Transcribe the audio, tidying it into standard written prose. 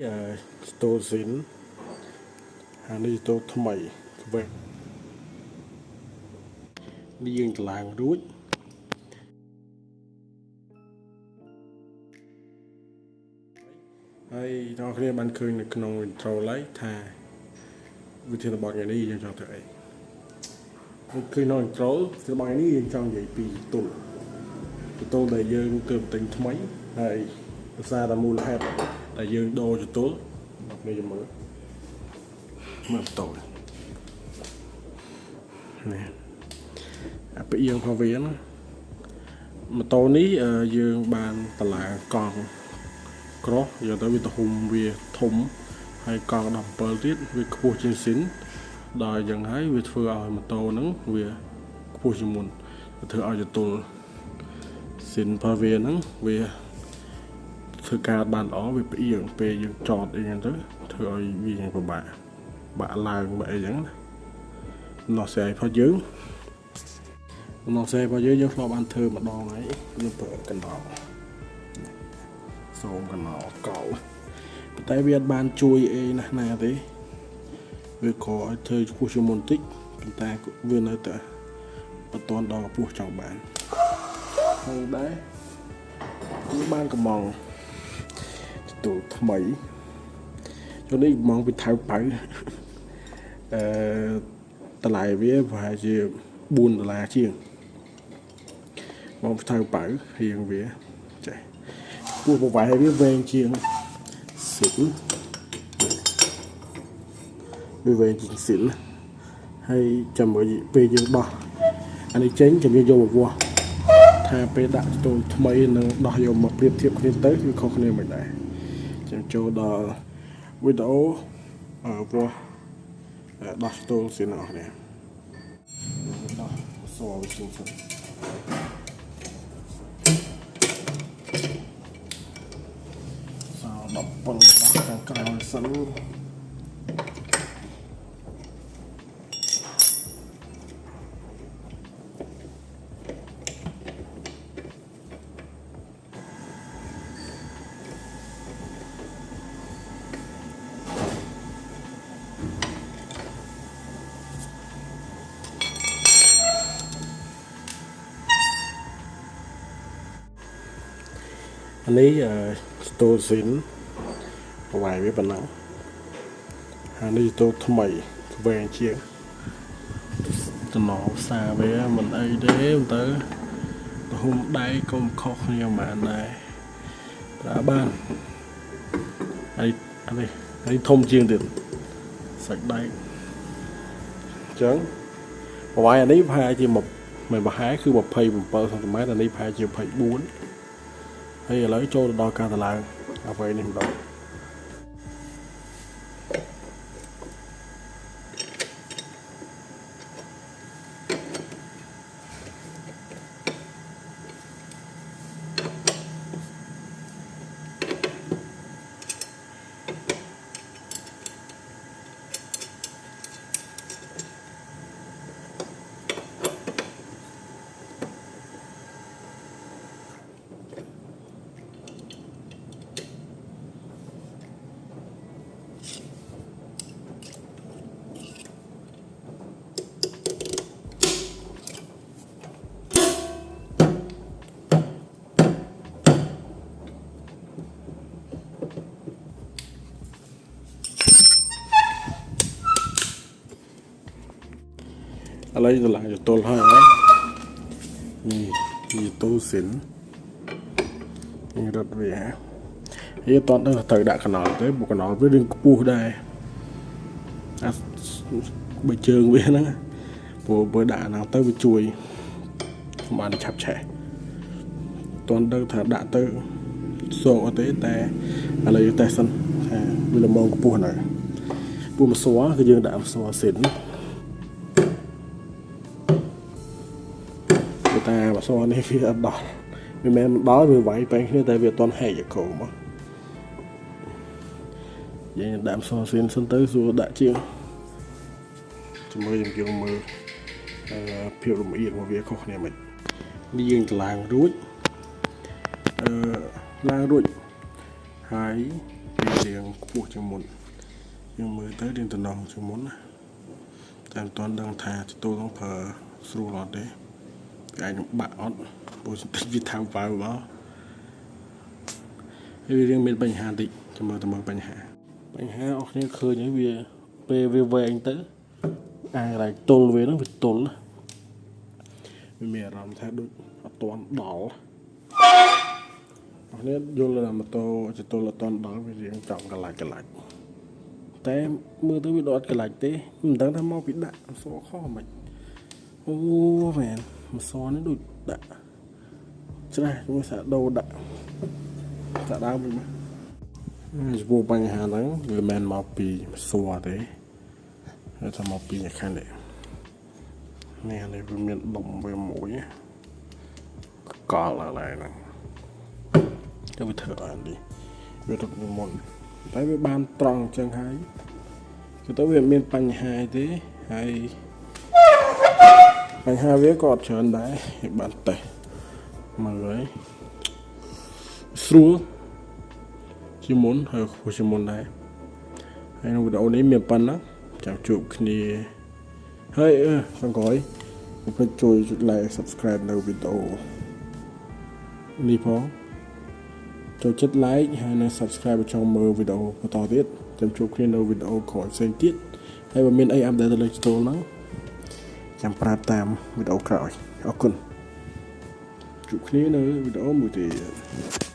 តូស៊ីនហើយនេះតូថ្មីវិញនេះយើងឆ្លាងរួចហើយអ្នកគ្នាបានឃើញនៅក្នុង intro ហើយថាវិធីរបស់ថ្ងៃនេះយើងចង់ធ្វើអីគឺនៅ intro របស់ថ្ងៃនេះយើងចង់និយាយពីទូលដែលយើងទើបទិញថ្មីហើយភាសាតាមមូលហេតុដែលយើងដូរទូលអ្នកគ្នាមើលតូលនេះអាពីយើងផងវាណាម៉ូតូនេះយើងបានតម្លើងកង់ក្រោះយកទៅវាទំហំវាធំហើយកង់17ទៀតវាខ្ពស់ជាងស៊ីនដល់យ៉ាងហើយវាធ្វើឲ្យម៉ូតូហ្នឹងវាខ្ពស់ជាងមុនធ្វើឲ្យទទួលស៊ីនផងវាហ្នឹងវាធ្វើការបានល្អវាផ្អៀងពេលយើងចតអីហ្នឹងទៅធ្វើឲ្យវាយ៉ាងពិបាកឡើងបែបអីចឹងណានោះស្អីផងយើងធ្លាប់បានធ្វើម្ដងហើយយើងប្រើកណ្ដោសូមកណ្ដោកោតែវាអត់បានជួយអីណាទេវាក៏ឲ្យធ្វើខ្ពស់ជាងមុនតិចប៉ុន្តែវានៅតែអត់ទាន់ដល់កម្ពស់ចង់បានហើយដែរវាបានកំងទូថ្មីចូលនេះកំងពីថៅប៉ៅតម្លៃវាប្រហែលជា$4ជាងមកថៅប៉ៅរៀងវាចេះពោះប្រវែងវាវែងជាងស៊ីលវាវែងជាងស៊ីលហើយចាំមើលពេលយើងដោះអានេះចេញចាំយើងយកមកវាស់ថាពេលដាក់ចូលថ្មីនិងដោះយកមកប្រៀបធៀបគ្នាទៅវាខុសគ្នាមិនដែរចាំចូលដល់វីដេអូវាស់ដោះចូលស៊ីនអស់នេះដោះសវាជាងសិន17ខាងក្រោយសិនអានេះស្ទូស៊ីនប្រវែងវាប៉ុណ្ណឹងហើយនេះទូថ្មីវែងជាងតំណផ្សារវាមិនអីទេទៅទំហំដៃកុំខុសគ្នាប៉ុន្មានដែរប្រើបានហើយធំជាងទៀតសាច់ដៃអញ្ចឹងប្រវែងអានេះប្រហែលជាមិនប្រហែលគឺ27 cm អានេះប្រហែលជា24ហើយឥឡូវចូលទៅដល់ការតម្លើងអ្វីនេះម្ដងឥឡូវតម្លើងទល់ហើយនេះទូស៊ីននេះរត់វាវាអត់ត្រូវដាក់កណោលទេព្រោះកណោលវារឿងខ្ពស់ដែរអាបើជើងវាហ្នឹងព្រោះបើដាក់ហ្នឹងទៅវាជួយបានឆាប់ឆេះតន់ទៅថាដាក់ទៅសងអត់ទេតែឥឡូវយើងតេស្តសិនថាវាល្មមខ្ពស់ណាស់ព្រោះម្សៅគឺយើងដាក់ម្សៅស៊ីនតែម្សៅនេះវាអត់ដល់វាមិនដល់វាវាយបែងគ្នាតែវាអត់ទាន់ហែកយកមកយើងដាក់ម្សៅស៊ីនសិនទៅសួរដាក់ជាងជាមួយយើងមើលភាពរំអៀងរបស់វាខុសគ្នាមិននេះយើងឡើងរួចហើយ រៀងខ្ពស់ជាងមុនយើងមើលទៅរៀងតំណងជាងមុនណាតែមិនទាន់ដឹងថាទទួលនឹងប្រើស្រួលអត់ទេវាអាចនឹងបាក់អត់ព្រោះបន្តិចវាថៅប៉ៅមកហើយវារៀងមានបញ្ហាតិចចាំមើលបញ្ហាអស់គ្នាឃើញហើយវាពេលវាវែងទៅអាកន្លែងទល់វាហ្នឹងវាទល់វាមានអារម្មណ៍ថាដូចអត់ទាន់ដល់អស់គ្នាយល់ថាម៉ូតូចតុលអត់ទាន់ដល់វារៀងចំកន្លាច់តែមើលទៅវាដកកន្លាច់ទេមិនដឹងថាមកពីដាក់អសខុសមិនអូមែនម្សនេះដូចដាក់ច្រាស់ជាមួយសាដូដាក់សាដើមវិញមកចំពោះបញ្ហាហ្នឹងវាមិនមកពីសួរទេតែថាមកពីខាងនេះវាមានដុំវាមួយកលឡើងហ្នឹងទៅវាធ្វើអីនេះវារត់ពីមុនតែវាបានត្រង់អញ្ចឹងហើយគឺទៅវាមានបញ្ហាទេហើយបញ្ហាវាក៏អត់ច្រើនដែរបានតេស្តមើលហើយស្រួលជាមុនហើយខ្ពស់ជាមុនដែរហើយនៅវីដេអូនេះមានប៉ុណ្ណឹងចាំជួបគ្នាហើយសង្កយកុំភ្លេចជួយចុច like subscribe នៅវីដេអូនេះផងចូលចិត្ត like ហើយនិង subscribe ឲ្យចង់មើលវីដេអូបន្តទៀតចាំជួបគ្នានៅវីដេអូក្រោយផ្សេងទៀតហើយបើមានអីអាប់ដេតទៅលើចូលហ្នឹងចាំប្រាប់តាមវីដេអូក្រោយអរគុណជួបគ្នានៅវីដេអូមួយទៀត